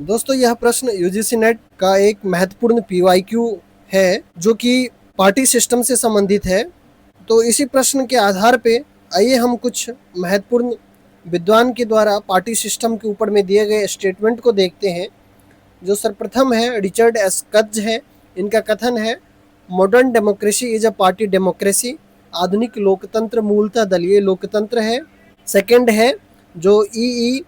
दोस्तों यह प्रश्न यूजीसी नेट का एक महत्वपूर्ण पीवाईक्यू है जो कि पार्टी सिस्टम से संबंधित है। तो इसी प्रश्न के आधार पे आइए हम कुछ महत्वपूर्ण विद्वान के द्वारा पार्टी सिस्टम के ऊपर में दिए गए स्टेटमेंट को देखते हैं। जो सर्वप्रथम है रिचर्ड एस कट्ज है। इनका कथन है modern democracy is a party democracy. आधुनिक लोकतंत्र मूलतः दलीय लोकतंत्र है। सेकंड है जो ई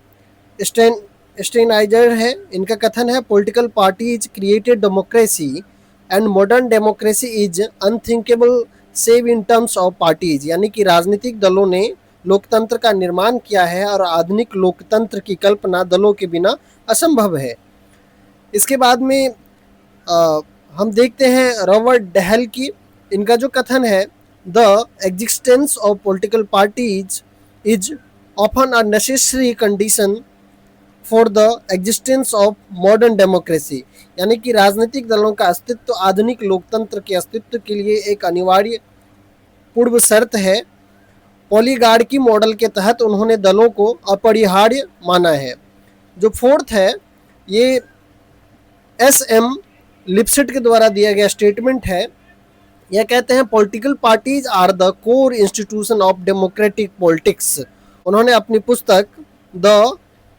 स्टेनाइजर है। इनका कथन है political party is created democracy and modern democracy is unthinkable save in terms of parties. यानी कि राजनीतिक दलों ने लोकतंत्र का निर्माण किया है और आधुनिक लोकतंत्र की कल्पना दलों के बिना असंभव है। इसके बाद में हम देखते हैं रॉबर्ट डहल की। इनका जो कथन है the existence of political parties is often a necessary condition for the existence of modern democracy. यानी कि राजनीतिक दलों का अस्तित्व आधुनिक लोकतंत्र के अस्तित्व के लिए एक अनिवार्य पूर्व शर्त है। पॉलीगार्की मॉडल के तहत उन्होंने दलों को अपरिहार्य माना है। जो फोर्थ है ये एस.एम. लिप्सिट के द्वारा दिया गया स्टेटमेंट है। यह कहते हैं political parties are the core institution of democratic politics. उन्होंने अपनी पुस्तक the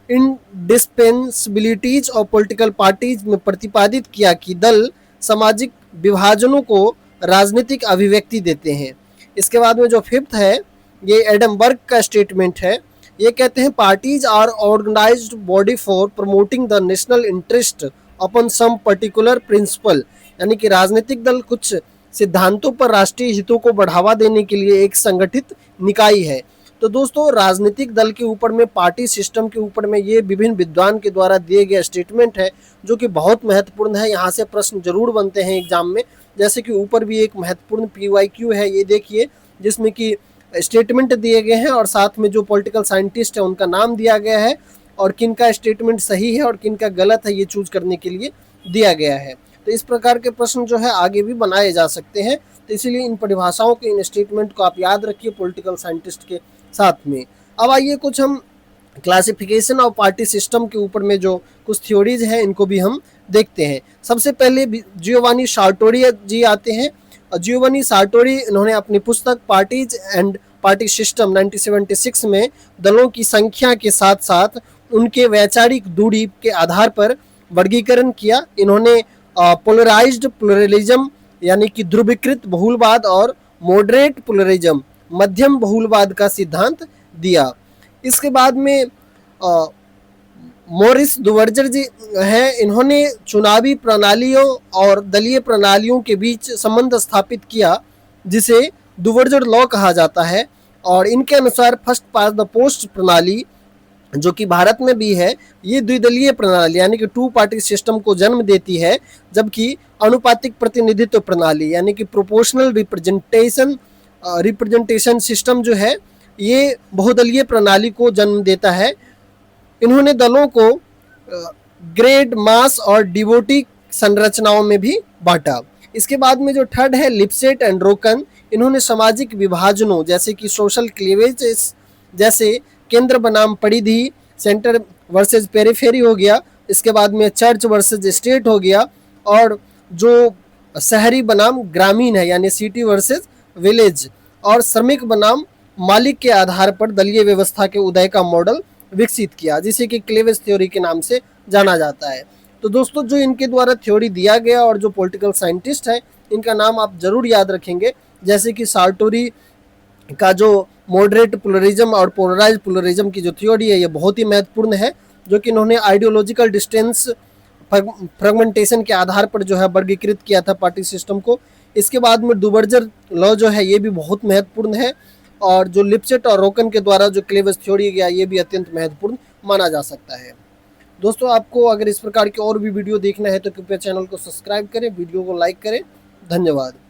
indispensabilities of political parties में प्रतिपादित किया कि दल सामाजिक विभाजनों को राजनीतिक अभिव्यक्ति देते हैं। इसके बाद में जो फिफ्थ है ये एडम बर्ग का स्टेटमेंट है। ये कहते हैं parties are organised body for promoting the national interest upon some particular principle. यानी कि राजनीतिक दल कुछ सिद्धांतों पर राष्ट्रीय हितों को बढ़ावा देने के लिए एक संगठित निकाय है। तो दोस्तों राजनीतिक दल के ऊपर में पार्टी सिस्टम के ऊपर में ये विभिन्न विद्वान के द्वारा दिए गए स्टेटमेंट है जो कि बहुत महत्वपूर्ण है। यहाँ से प्रश्न जरूर बनते हैं एग्जाम में। जैसे कि ऊपर भी एक महत्वपूर्ण पीवाईक्यू है, ये देखिए, जिसमें कि स्टेटमेंट दिए गए हैं और साथ में जो पॉलिटिकल साइंटिस्ट है उनका नाम दिया गया है और किन का स्टेटमेंट सही है और किन का गलत है ये चूज करने के लिए दिया गया है। तो इस प्रकार के प्रश्न जो है आगे भी बनाए जा सकते हैं। तो इसीलिए इन परिभाषाओं के इन स्टेटमेंट को आप याद रखिए पॉलिटिकल साइंटिस्ट के साथ में। अब आइए कुछ हम क्लासिफिकेशन ऑफ पार्टी सिस्टम के ऊपर में जो कुछ थ्योरीज हैं इनको भी हम देखते हैं। सबसे पहले जियोवानी सार्टोरी जी आते हैं। जियोवानी सार्टोरी इन्होंने अपनी पुस्तक पार्टीज एंड पार्टी सिस्टम 1976 में दलों की संख्या के साथ साथ उनके वैचारिक दूरी के आधार पर वर्गीकरण किया। इन्होंने पोलराइज्ड प्लुरलिज्म यानी कि ध्रुवीकृत बहुलवाद और मॉडरेट प्लुरलिज्म मध्यम बहुलवाद का सिद्धांत दिया। इसके बाद में मॉरिस दुवर्जर जी हैं। इन्होंने चुनावी प्रणालियों और दलीय प्रणालियों के बीच संबंध स्थापित किया जिसे दुवर्जर लॉ कहा जाता है। और इनके अनुसार फर्स्ट पास द पोस्ट प्रणाली जो कि भारत में भी है ये द्विदलीय प्रणाली यानी कि टू पार्टी सिस्टम को जन्म देती है, जबकि अनुपातिक प्रतिनिधित्व प्रणाली यानी कि प्रोपोर्शनल रिप्रेजेंटेशन सिस्टम जो है ये बहुदलीय प्रणाली को जन्म देता है। इन्होंने दलों को ग्रेड, मास और डिवोटी संरचनाओं में भी बांटा। इसके बाद में जो थर्ड है लिप्सेट एंड रोकन। इन्होंने सामाजिक विभाजनों जैसे कि सोशल क्लीवेजेस जैसे केंद्र बनाम परिधि, सेंटर वर्सेस पेरिफेरी हो गया। इसके बाद में चर्च वर्सेस स्टेट हो गया और जो शहरी बनाम ग्रामीण है यानी सिटी वर्सेस विलेज और श्रमिक बनाम मालिक के आधार पर दलीय व्यवस्था के उदय का मॉडल विकसित किया जिसे कि क्लेवेज थ्योरी के नाम से जाना जाता है। तो दोस्तों जो इनके द्वारा थ्योरी दिया गया और जो पॉलिटिकल साइंटिस्ट है इनका नाम आप जरूर याद रखेंगे। जैसे कि सार्टोरी का जो मॉडरेट प्लुरलिज्म और पोलराइज्ड प्लुरलिज्म की जो थ्योरी है ये बहुत ही महत्वपूर्ण है, जो कि इन्होंने आइडियोलॉजिकल डिस्टेंस फ्रेगमेंटेशन के आधार पर जो है वर्गीकृत किया था पार्टी सिस्टम को। इसके बाद में दुवर्जर लॉ जो है ये भी बहुत महत्वपूर्ण है और जो लिप्सेट और रोकन के द्वारा जो क्लेवेज थ्योरी गया ये भी अत्यंत महत्वपूर्ण माना जा सकता है। दोस्तों आपको अगर इस प्रकार की और भी वीडियो देखना है तो कृपया चैनल को सब्सक्राइब करें, वीडियो को लाइक करें। धन्यवाद।